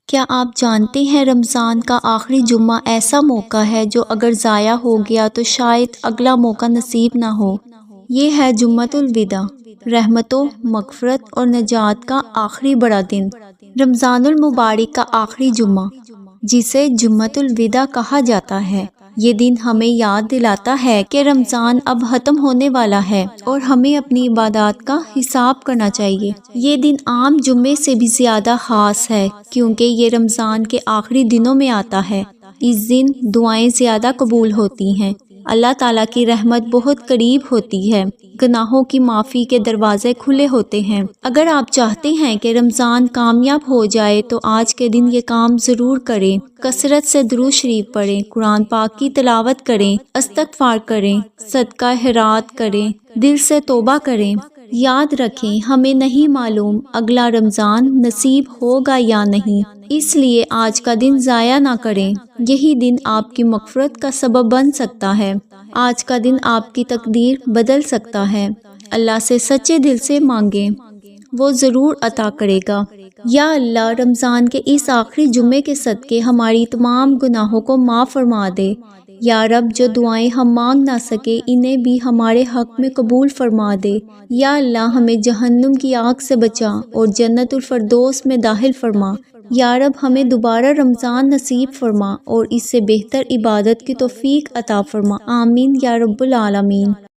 کیا آپ جانتے ہیں رمضان کا آخری جمعہ ایسا موقع ہے جو اگر ضائع ہو گیا تو شاید اگلا موقع نصیب نہ ہو۔ یہ ہے جمعۃ الوداع، رحمتوں، مغفرت اور نجات کا آخری بڑا دن۔ رمضان المبارک کا آخری جمعہ، جسے جمعۃ الوداع کہا جاتا ہے، یہ دن ہمیں یاد دلاتا ہے کہ رمضان اب ختم ہونے والا ہے اور ہمیں اپنی عبادات کا حساب کرنا چاہیے۔ یہ دن عام جمعے سے بھی زیادہ خاص ہے کیونکہ یہ رمضان کے آخری دنوں میں آتا ہے۔ اس دن دعائیں زیادہ قبول ہوتی ہیں، اللہ تعالیٰ کی رحمت بہت قریب ہوتی ہے، گناہوں کی معافی کے دروازے کھلے ہوتے ہیں۔ اگر آپ چاہتے ہیں کہ رمضان کامیاب ہو جائے تو آج کے دن یہ کام ضرور کریں۔ کثرت سے درود شریف پڑھیں، قرآن پاک کی تلاوت کریں، استغفار کریں، صدقہ خیرات کریں، دل سے توبہ کریں۔ یاد رکھیں، ہمیں نہیں معلوم اگلا رمضان نصیب ہوگا یا نہیں، اس لیے آج کا دن ضائع نہ کریں۔ یہی دن آپ کی مغفرت کا سبب بن سکتا ہے۔ آج کا دن آپ کی تقدیر بدل سکتا ہے۔ اللہ سے سچے دل سے مانگیں، وہ ضرور عطا کرے گا۔ یا اللہ، رمضان کے اس آخری جمعے کے صدقے ہماری تمام گناہوں کو معاف فرما دے۔ یا رب، جو دعائیں ہم مانگ نہ سکے انہیں بھی ہمارے حق میں قبول فرما دے۔ یا اللہ، ہمیں جہنم کی آگ سے بچا اور جنت الفردوس میں داخل فرما۔ یا رب، ہمیں دوبارہ رمضان نصیب فرما اور اس سے بہتر عبادت کی توفیق عطا فرما۔ آمین یا رب العالمین۔